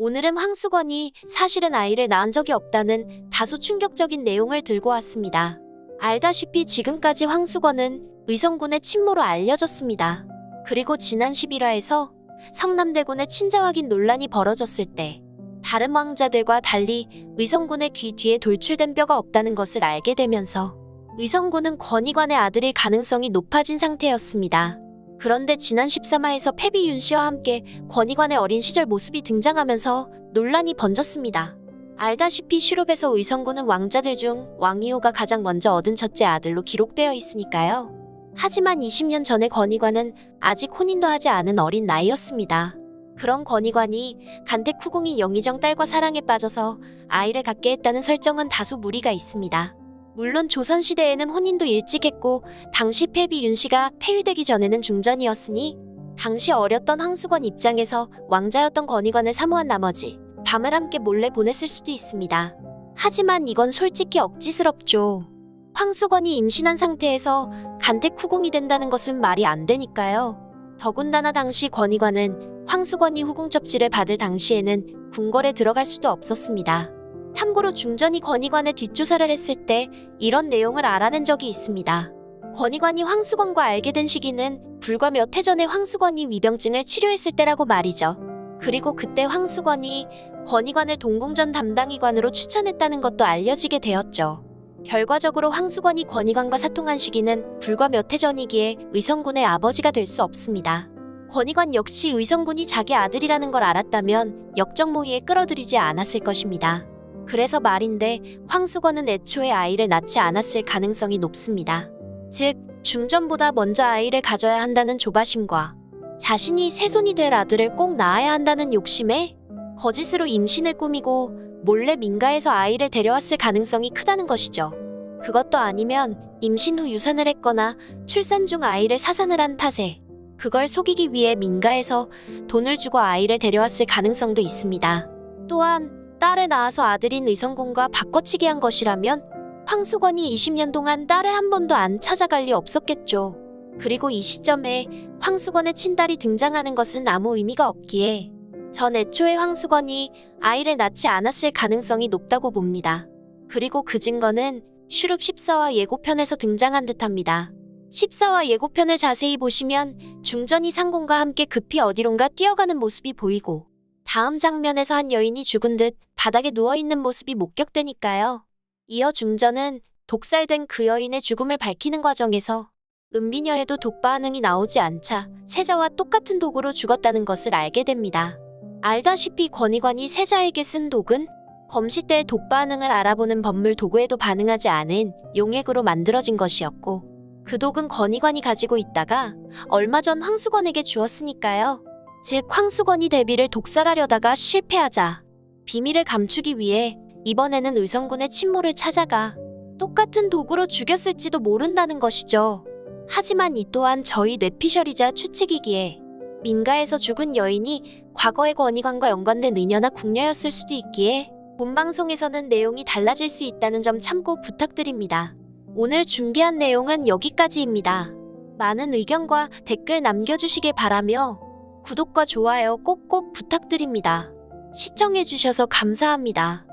오늘은 황수건이 사실은 아이를 낳은 적이 없다는 다소 충격적인 내용을 들고 왔습니다. 알다시피 지금까지 황수건은 의성군의 친모로 알려졌습니다. 그리고 지난 11화에서 성남대군의 친자 확인 논란이 벌어졌을 때 다른 왕자들과 달리 의성군의 귀 뒤에 돌출된 뼈가 없다는 것을 알게 되면서 의성군은 권희관의 아들일 가능성이 높아진 상태였습니다. 그런데 지난 13화에서 패비 윤씨와 함께 권희관의 어린 시절 모습이 등장하면서 논란이 번졌습니다. 알다시피 슈룹에서 의성군은 왕자들 중 왕이호가 가장 먼저 얻은 첫째 아들로 기록되어 있으니까요. 하지만 20년 전의 권희관은 아직 혼인도 하지 않은 어린 나이였습니다. 그런 권희관이 간택후궁인 영의정 딸과 사랑에 빠져서 아이를 갖게 했다는 설정은 다소 무리가 있습니다. 물론 조선시대에는 혼인도 일찍 했고 당시 패비 윤씨가 폐위되기 전에는 중전이었으니 당시 어렸던 황수건 입장에서 왕자였던 권희관을 사모한 나머지 밤을 함께 몰래 보냈을 수도 있습니다. 하지만 이건 솔직히 억지스럽죠. 황수건이 임신한 상태에서 간택후궁이 된다는 것은 말이 안 되니까요. 더군다나 당시 권희관은 황수건이 후궁첩지를 받을 당시에는 궁궐에 들어갈 수도 없었습니다. 참고로 중전이 권희관의 뒷조사를 했을 때 이런 내용을 알아낸 적이 있습니다. 권희관이 황수건과 알게 된 시기는 불과 몇 해 전에 황수건이 위병증을 치료했을 때라고 말이죠. 그리고 그때 황수건이 권희관을 동궁전 담당의관으로 추천했다는 것도 알려지게 되었죠. 결과적으로 황수건이 권희관과 사통한 시기는 불과 몇 해 전이기에 의성군의 아버지가 될 수 없습니다. 권희관 역시 의성군이 자기 아들이라는 걸 알았다면 역적모의에 끌어들이지 않았을 것입니다. 그래서 말인데 황수건은 애초에 아이를 낳지 않았을 가능성이 높습니다. 즉, 중전보다 먼저 아이를 가져야 한다는 조바심과 자신이 새손이 될 아들을 꼭 낳아야 한다는 욕심에 거짓으로 임신을 꾸미고 몰래 민가에서 아이를 데려왔을 가능성이 크다는 것이죠. 그것도 아니면 임신 후 유산을 했거나 출산 중 아이를 사산을 한 탓에 그걸 속이기 위해 민가에서 돈을 주고 아이를 데려왔을 가능성도 있습니다. 또한 딸을 낳아서 아들인 의성군과 바꿔치기 한 것이라면 황수건이 20년 동안 딸을 한 번도 안 찾아갈 리 없었겠죠. 그리고 이 시점에 황수건의 친딸이 등장하는 것은 아무 의미가 없기에 전 애초에 황수건이 아이를 낳지 않았을 가능성이 높다고 봅니다. 그리고 그 증거는 슈룹 14화 예고편에서 등장한 듯합니다. 14화 예고편을 자세히 보시면 중전이 상공과 함께 급히 어디론가 뛰어가는 모습이 보이고 다음 장면에서 한 여인이 죽은 듯 바닥에 누워있는 모습이 목격되니까요. 이어 중전은 독살된 그 여인의 죽음을 밝히는 과정에서 은비녀에도 독 반응이 나오지 않자 세자와 똑같은 독으로 죽었다는 것을 알게 됩니다. 알다시피 권희관이 세자에게 쓴 독은 검시 때의 독 반응을 알아보는 법물 도구에도 반응하지 않은 용액으로 만들어진 것이었고 그 독은 권희관이 가지고 있다가 얼마 전 황수건에게 주었으니까요. 즉 황수건이 대비를 독살하려다가 실패하자 비밀을 감추기 위해 이번에는 의성군의 친모를 찾아가 똑같은 도구로 죽였을지도 모른다는 것이죠. 하지만 이 또한 저희 뇌피셜이자 추측이기에 민가에서 죽은 여인이 과거의 권희관과 연관된 의녀나 궁녀였을 수도 있기에 본방송에서는 내용이 달라질 수 있다는 점 참고 부탁드립니다. 오늘 준비한 내용은 여기까지입니다. 많은 의견과 댓글 남겨주시길 바라며 구독과 좋아요 꼭꼭 부탁드립니다. 시청해주셔서 감사합니다.